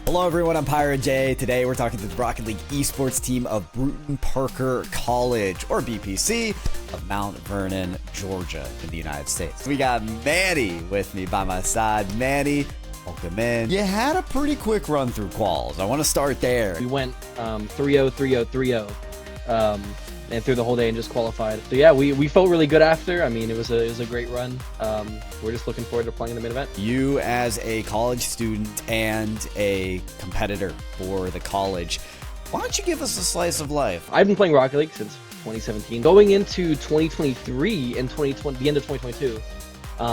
Hello everyone, I'm Pirate J. Today we're talking to the Rocket League esports team of Brewton-Parker College, or BPC, of Mount Vernon, Georgia, in the United States. We got Manny with me by my side. Manny, welcome in. You had a pretty quick run through quals. I want to start there. We went 3-0, 3-0, 3-0, and through the whole day and just qualified. So yeah, we felt really good after. I mean, it was a great run. We're just looking forward to playing the main event. You as a college student and a competitor for the college, why don't you give us a slice of life? I've been playing Rocket League since 2017. Going into 2023 and the end of 2022,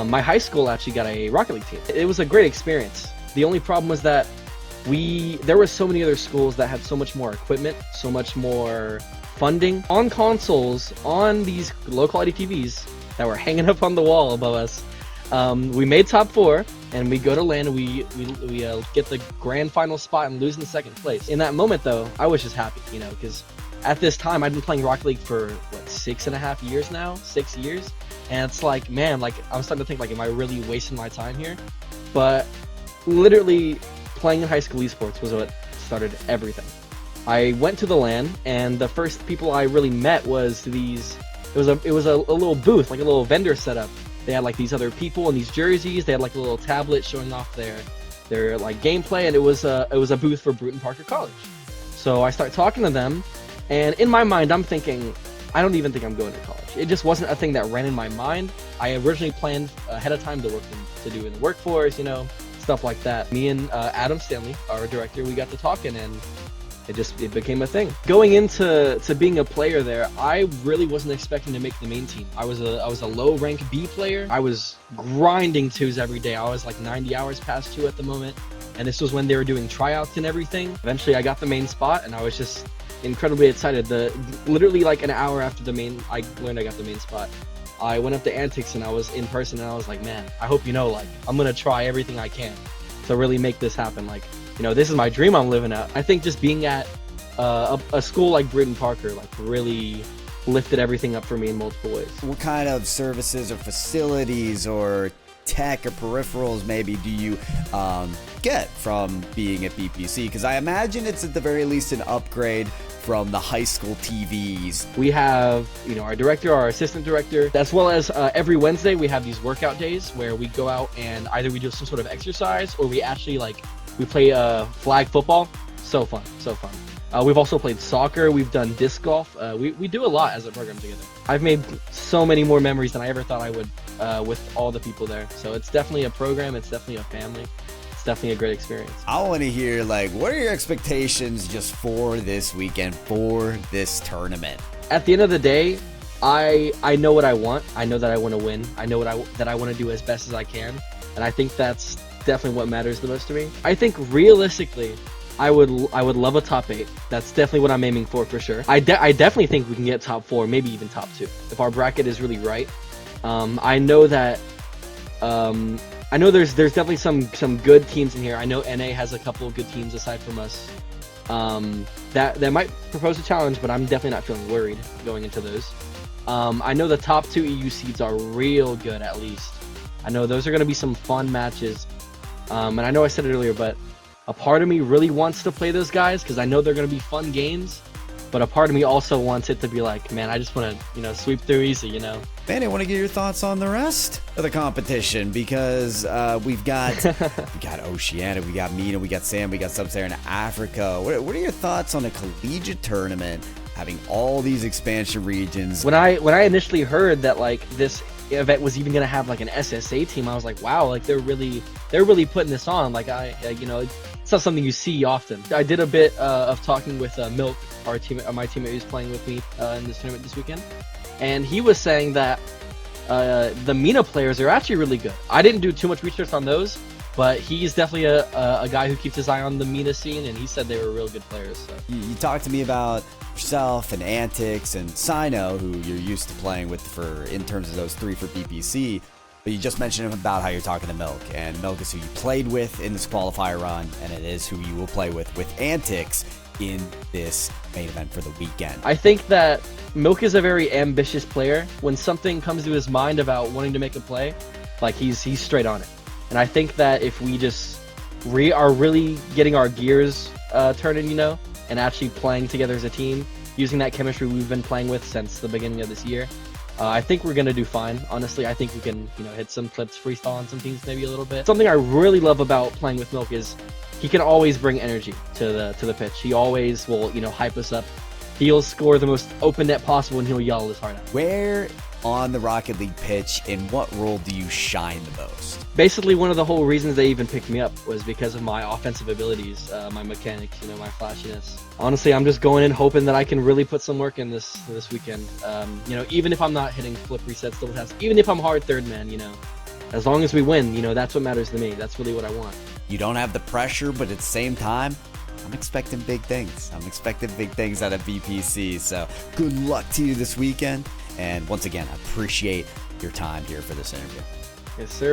my high school actually got a Rocket League team. It was a great experience. The only problem was that there were so many other schools that had so much more equipment, so much more funding on consoles, on these low quality TVs that were hanging up on the wall above us. We made top 4 and we go to LAN and we get the grand final spot and lose in second place. In that moment though, I was just happy, because at this time I'd been playing Rocket League for what, 6.5 years now, 6 years. And it's like, man, like I'm starting to think like, am I really wasting my time here? But literally playing in high school esports was what started everything. I went to the LAN, and the first people I really met was these. It was a little booth, like a little vendor setup. They had like these other people in these jerseys. They had like a little tablet showing off their like gameplay, and it was a booth for Brewton-Parker College. So I start talking to them, and in my mind I'm thinking, I don't even think I'm going to college. It just wasn't a thing that ran in my mind. I originally planned ahead of time to do in the workforce, stuff like that. Me and Adam Stanley, our director, we got to talking, and it became a thing. Going into being a player there, I really wasn't expecting to make the main team. I was a low rank B player. I was grinding 2s every day. I was like 90 hours past 2 at the moment, and this was when they were doing tryouts and everything. Eventually I got the main spot, and I was just incredibly excited. Literally like an hour after I learned I got the main spot, I went up to Antics and I was in person, and I was like, man, I hope like I'm gonna try everything I can to really make this happen. Like, this is my dream I'm living out. I think just being at a school like Brewton-Parker like really lifted everything up for me in multiple ways. What kind of services or facilities or tech or peripherals maybe do you get from being at BPC? Because I imagine it's at the very least an upgrade from the high school TVs. We have, our director, our assistant director, as well as every Wednesday we have these workout days where we go out and either we do some sort of exercise or we actually we play flag football. So fun, so fun. We've also played soccer. We've done disc golf. We do a lot as a program together. I've made so many more memories than I ever thought I would with all the people there. So it's definitely a program. It's definitely a family. It's definitely a great experience. I want to hear, what are your expectations just for this weekend, for this tournament? At the end of the day, I know what I want. I know that I want to win. I know that I want to do as best as I can. And I think that's definitely what matters the most to me. I think realistically, I would love a top 8. That's definitely what I'm aiming for sure. I definitely think we can get top 4, maybe even top 2 if our bracket is really right. I know that there's definitely some good teams in here. I know NA has a couple of good teams aside from us that might propose a challenge, but I'm definitely not feeling worried going into those. I know the top 2 EU seeds are real good, at least. I know those are going to be some fun matches. And I know I said it earlier, but a part of me really wants to play those guys because I know they're going to be fun games. But a part of me also wants it to be like, man, I just want to, sweep through easy, Man, I want to get your thoughts on the rest of the competition because we've got Oceania, we got MENA, we got SAM, we got Sub-Saharan Africa. What are your thoughts on a collegiate tournament having all these expansion regions? When I initially heard that this event was even gonna have an SSA team, I was like, wow, they're really putting this on. It's not something you see often. I did a bit of talking with Milk, my teammate who's playing with me in this tournament this weekend, and he was saying that the MENA players are actually really good. I didn't do too much research on those, but he's definitely a guy who keeps his eye on the MENA scene, and he said they were real good players. So. You talked to me about yourself and Antics and Sino, who you're used to playing with in terms of those 3 for BPC. But you just mentioned about how you're talking to Milk, and Milk is who you played with in this qualifier run, and it is who you will play with Antics in this main event for the weekend. I think that Milk is a very ambitious player. When something comes to his mind about wanting to make a play, he's straight on it. And I think that if we just we are really getting our gears turning, you know, and actually playing together as a team, using that chemistry we've been playing with since the beginning of this year. I think we're gonna do fine. Honestly, I think we can, you know, hit some clips, freestyle on some teams maybe a little bit. Something I really love about playing with Milk is he can always bring energy to the pitch. He always will, you know, hype us up. He'll score the most open net possible, and he'll yell his heart out. Where on the Rocket League pitch, in what role do you shine the most? Basically, one of the whole reasons they even picked me up was because of my offensive abilities, my mechanics, you know, my flashiness. Honestly, I'm just going in hoping that I can really put some work in this weekend. You know, even if I'm not hitting flip resets, double taps, even if I'm hard third man, you know, as long as we win, you know, that's what matters to me. That's really what I want. You don't have the pressure, but at the same time, I'm expecting big things. I'm expecting big things out of BPC. So good luck to you this weekend. And once again, I appreciate your time here for this interview. Yes, sir.